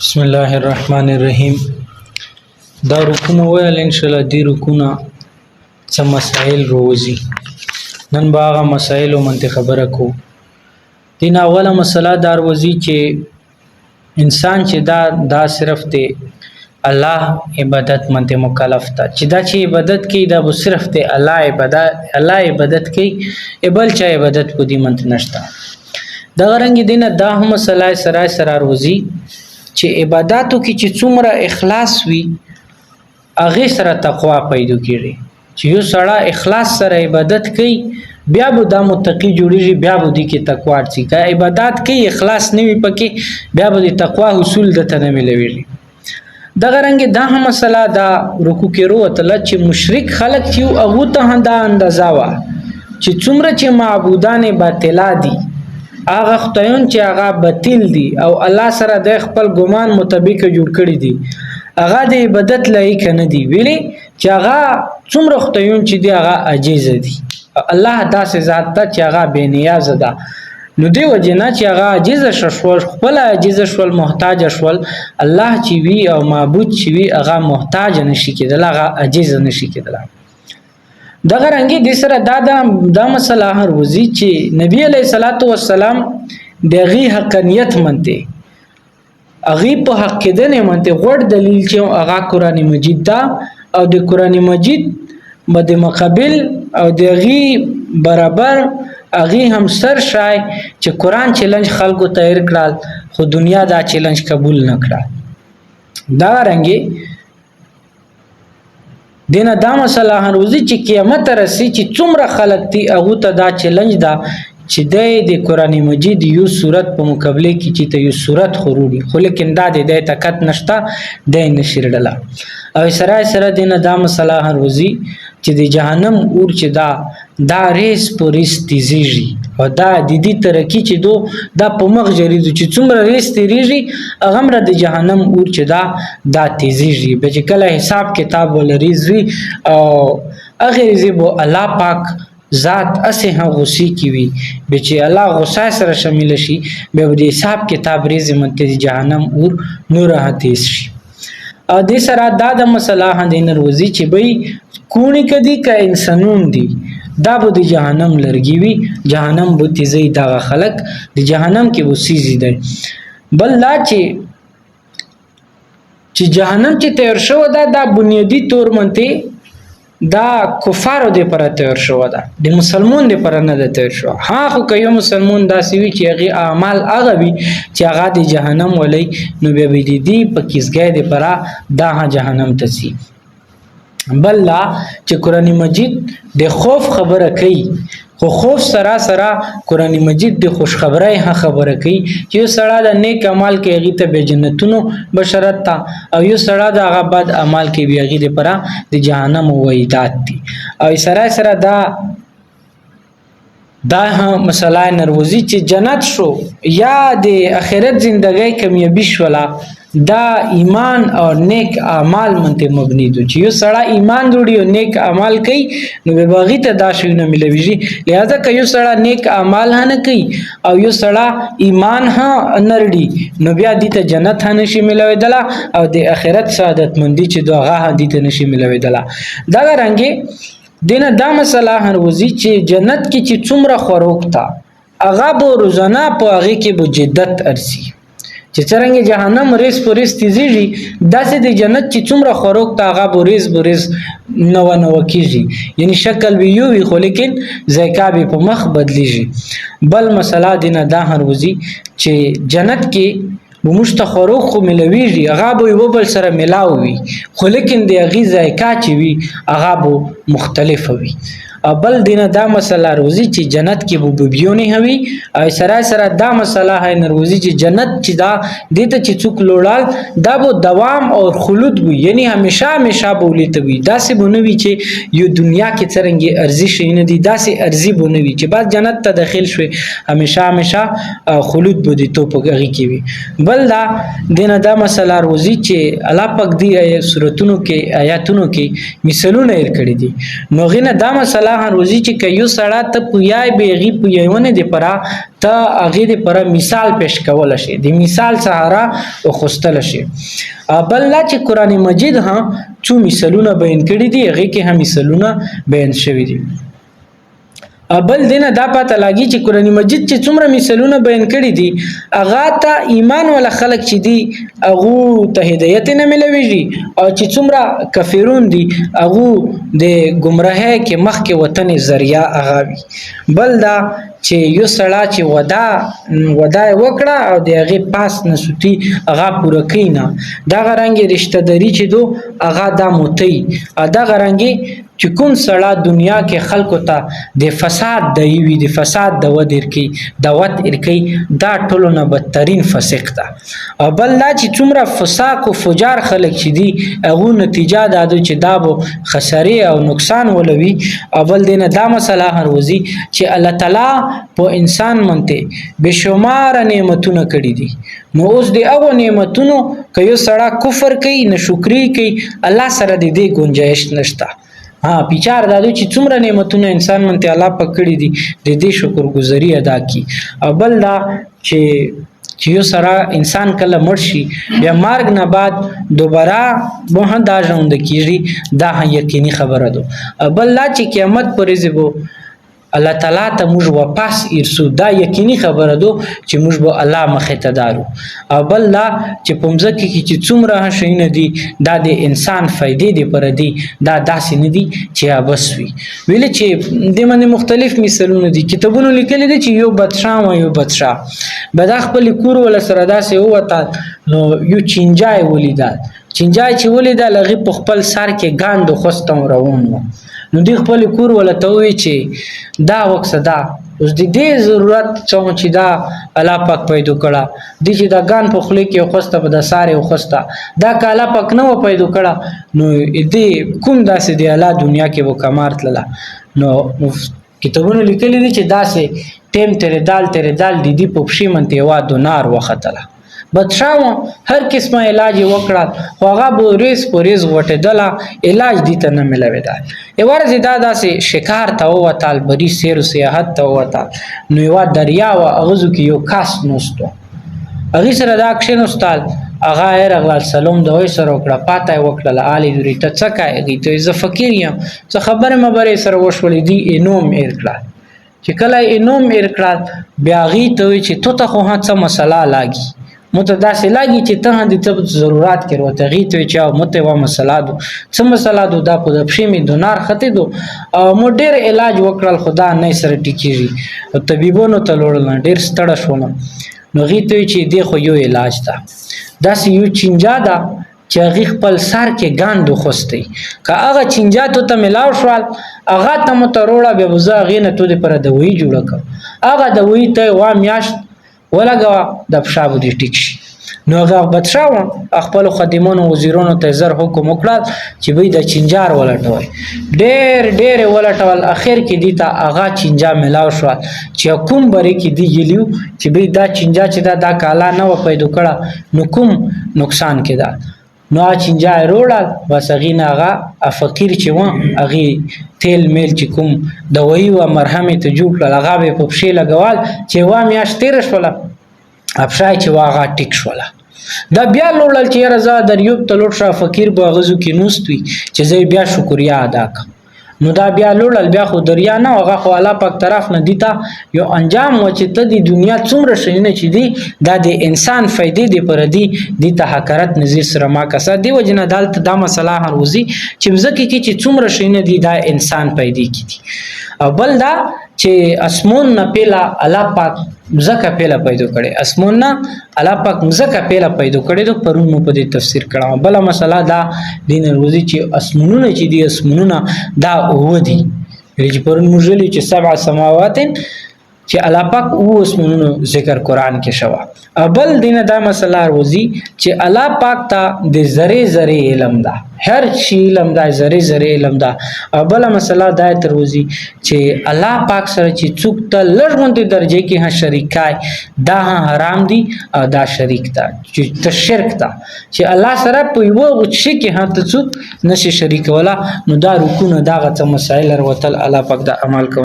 بسم الله الرحمن الرحیم. دا رکونه ویل ان شاء الله دی رکونه څه مسائل روزي. نن به هغه مسائل منته خبره کو. دین اوله مسله دار وزي چې انسان چې دا صرف ته الله عبادت منته مکلف تا چې دا چې عبادت کوي دا به صرف ته الله عبادت کوي بل چا عبادت کو دی منته نشتا. دا رنګ دینه دا هم مسله سره روزي چې عبادتو کې چې څومره اخلاص وي هغه سره تقوا پیدا کیږي. چې یو سړی اخلاص سره عبادت کوي بیا به دا متقی جوړیږي، بیا به د کې تقوا شي. که عبادت کوي اخلاص نه وي پکې بیا به د تقوا حصول دته نه ملويږي. دغه رنګ دا هم مسله دا رکوع کې وروتله چې مشرک خلک چې هغه ته دا اندازا وا چې څومره چې معبودان باطلا دي هغه خدایون چې هغه باطل دي او الله سره د خپل ګمان مطابق جوړ کړی دي هغه د عبادت لایق نه دي ویلي چې هغه څومره خدایون چې دی هغه عاجز دي. الله داسې ذات ته چې هغه بے نیاز ده، نو دی وجنه چې هغه عاجز شول، خپل عاجز شول، محتاج شول. الله چې وی او معبود چې وی هغه محتاج نشي کېدل، هغه عاجز نشي کېدل. دغه رنګي د سره دا مسله هر وزي چې نبی علیہ الصلوۃ والسلام دغه حقانیت منته اغي په حق کې نه منته غوړ دلیل چې هغه قران مجید دا او د قران مجید مد مقابل او دغه برابر اغي هم سر شای چې قران چیلنج خلکو تیر کړل خو دنیا دا چیلنج قبول نه کړه. دا رنګي دینه دا مسله هروزي چې قیامت راسي چې څومره خلک دي هغه ته دا چیلنج دا چې د قران مجید یو صورت په مقابله کې چې ته یو صورت خوروري خو لیکن دا د طاقت نشتا د نشیرډلا. او سره دینه دا مسله هروزي چې د جهنم اور چې دا ریس پوریس تیزیږي او دا د دې ترکی چې دا په مخ جریدو چې څومره ریس تیریږي هغه مر د جهنم اور چې دا تیزیږي به چې کله حساب کتاب ولریږي او هغه زیبو الله پاک ذات اسه هم غصی کی وی به چې الله غصه سره شامل شي به د حساب کتاب ریز منته جهنم اور نور هتیس شي. او د سره دا مسله هندین روزي چې بې کونی کدی کا انسانون دي دا به د جهنم لرګي وي، جهنم به تیزي دا خلق د جهنم کې وسیزي دي. بل لا چې جهنم چې تیر شو دا بنیادی تور منته دا کفارو د پر تیر شو ده، د مسلمان د پر نه تیر شو. ها خو که یو مسلمان دا سوي چې هغه اعمال هغه وي چې هغه د جهنم ولي نو به دي په کیسګه د پر دا جهنم ته سي. بل لا چې قران مجید د خوف خبره کوي خو خوف سره قران مجید د خوش خبره خبره کوي چې یو سړی د نیک اعمال کې هغه ته به جنتونو بشارت تا او یو سړی د هغه بد اعمال کې به هغه د پره د جهنم وعیدات دي. او سره دا مسله نروزی چې جنت شو یا د اخرت ژوندۍ کامیابی شولا دا ایمان او نیک اعمال منته مبني دي. چې یو سړی ایمان جوړي او نیک اعمال کوي نو به باغی ته دا شی نه ملويږي. لہذا که یو سړی نیک اعمال نه کوي او یو سړی ایمان ها نرړي نو بیا دې ته جنت ها نشي ملويدلا او د اخرت سعادت مندي چې دوغه دې ته نشي ملويدلا. دا رنګي دینه دا مسله هروزي چې جنت کې چې څومره خوروک تا هغه به روزانه په هغه کې به جدت ارسي چې څنګه جهنم ریس پوریس تیزیږي داسې د جنت چې څومره خوروک تا هغه بوریز نو کیږي، یعنی شکل به یو وي خو لیکن ذایقه به په مخ بدلیږي. بل مسله دینه دا هروزي چې جنت کې بمشت خوروک خو ملويږي هغه به یو بل سره ملاوي خو لیکن د هغه ذایقه چې وي هغه به مختلف وي. بل دینه دا مسله روزي چې جنت کې به بیونه هوي. او سره دا مسله هي نروزي چې جنت چې دا دته چې څوک لوړال دا به دوام او خلود وي، یعنی همیشه بولیته وي. داسې بنوي چې یو دنیا کې څنګه ارزي شي نه دي داسې ارزي بنوي چې بعد جنت ته داخل شوي همیشه خلود بده تو په هغه کې وي. بل دا دینه دا مسله روزي چې الله پاک دی سورتونو کې آیاتونو کې مثالونه یې کړی دي. نو غینه دا مسله الله روزي چې کيو سړی ته پویای بیغي پویونه دی پرا ته هغه دی پر مثال پیش کول شي د مثال سهارا او خستل شي بل لا چې قران مجید ها څو مثالونه بیان کړي دي هغه کې هم مثالونه بیان شوي دي بل دینه دا پته لاګي چې قران مجید چې څومره مثالونه بیان کړي دي هغه ته ایمان ولا خلق چې دي هغه ته هدایت نه ملويږي او چې څومره کافرون دي هغه د گمراهۍ کې مخ کې وطن ذریعہ هغه بل دا چې یو سړی چې ودا وکړه او د هغه پاس نسوتی هغه پوره کینا دا غرانګي رشتہ داری چې دو هغه د موتی دا غرانګي چې کوم سړی دنیا کې خلکو ته د فساد د وی د فساد د ودر کې دعوت ورکی دا ټولو نه بدترین فسق ده او بل لا چې څومره فساق او فجار خلک چې دي هغه نتیجه ده چې دا بو خساري او نقصان ولوي او بل دینه دا مسله هر وزي چې الله تعالی په انسان منته بشمار نعمتونه کړی دي نو اوس دی هغه نعمتونو کيو سړی کفر کوي نشکری کوي الله سره د دې گنجائش نشته پیچار دادو چې څومره نعمتونه انسان منته الله پکړي دي د دې شکر گزاري ادا کی او بل دا چې یو سره انسان کله مرشي بیا مرګ نه بعد دوباره به دا ژوند کیږي دا یقیني خبره ده بل لا چې قیامت پرې زبو الله تعالی ته موږ واپس ارسو دا یقیني خبره ده چې موږ به الله مخه ته دارو او بل لا چې پمځکه کې چې څومره شینه دي دا د انسان فائدې دي پر دي دا داسې نه دي چې ابسوي ویل چې د باندې مختلف مثالونه دي کتابونو لیکل دي چې یو بدشاه او یو بدشاه بد خپل کور ولا سره داسې وته نو یو چنجای ولیدل چنجای چې ولیدل هغه په خپل سر کې ګاند خوستم روان و نو دی خپل کور ولا ته وی چې دا وکړه دا اوس د دې ضرورت چې دا الله پاک پیدا کړه د چې دا ګان په خله کې خوسته په د ساره خوسته دا کاله پاک نه پیدا کړه نو دې کوم داسې دی الله دنیا کې و کمار تلله نو کتابونو لیکلي دي چې داسې ټیم تر دال د دې په پښې منته وا دونار وختله بدشاو هر قسمه علاج وکړه خو هغه به ریس پوریز غټدله علاج دي ته نه ملوي دا یوار زیاده داسې شکار ته وتال بری سیر سیاحت ته وتال نو یو دریا او اغزو کې یو کاس نوستو هغه سره دا اکشن استاد هغه رغلال سلام دوی سره وکړه پاته وکړه علي دوی ته څه کوي ته ز فقیر یم څه خبره مبره سره وشولې دي انوم ارکړه چې کله انوم ارکړه بیا غي ته چې تو ته خو څه مسله لاګي متداسه لاګي چې ته د طب ضرورت کې وروته غي ته چې مته و مسله دو څه مسله دو دا په پښې می دونار خته دو مو ډېر علاج وکړل خدا نه سره ټیکيږي طبيبونو ته لوړل ډېر ستړ شول نو غي ته چې دی خو یو علاج ده داس یو چنجا ده چې هغه خپل سر کې ګاندو خوستي که هغه چنجا ته ملاو شوال هغه ته متروړه به وزا غینه ته پر دوی جوړه ک هغه دوی ته و میاشت ولګوا د پښابو دي ټیک شي نو هغه بدشاو خپل خادمانو وزیرانو ته زر حکم وکړ چې به د چنجار ولټوي ډېر ولټول اخر کې دي ته هغه چنجا ملاو شو چې کوم بری کې دی یلیو چې به دا چنجا چې دا کالا نه و پیدا کړه نو کوم نقصان کې ده نو چنجا روړل بس غینه هغه فقیر چې و هغه تیل میل چې کوم دوايي او مرهم ته جوړ کړل هغه په پښې لګوال چې و میاشت تیر شول افشای چې واغه ټیک شول دا بیا لوړل چې رضا دریوب تلوټ شا فقیر به غزو کې نوستوي چې زه بیا شکریا ادا کوم نو دا بیا لوړل بیا خو دریا نه هغه خو الله پاک طرف نه دیتا یو انجام و چې ته د دنیا څومره شینه چې دی دا د انسان فائدې دی پر دی د حقارت نظر سره ما کسه دی وجنه دالت دا مسله هر وزي چې مزکه کې چې څومره شینه دی دا انسان پیدا کیږي او بل دا چې اسمون نه پیلا الله پاک مزکه پیلا پیدا کړي اسمون نه الله پاک مزکه پیلا پیدا کړي د پرونو په دې تفسیر کړه بل مسله دا دین روزي چې اسمونونه چې دي اسمونونه دا ودی چې پرون مجلی چې سبع سماوات چې الله پاک او اسمونو ذکر قران کې شوا بل دین دا مسله روزي چې الله پاک ته د ذره علم ده هر شي علم دا زری علم دا. بل مسله دا تروزی چې الله پاک سره چې څوک ته لږ درجه کې شریکای دا حرام دي او دا شریک ده چې ته شرک ده چې الله سره په یو شي کې ته څوک نشي شریک ولا نو دا رکوع دا غته مسائل وروتل الله پاک دا عمل کوي.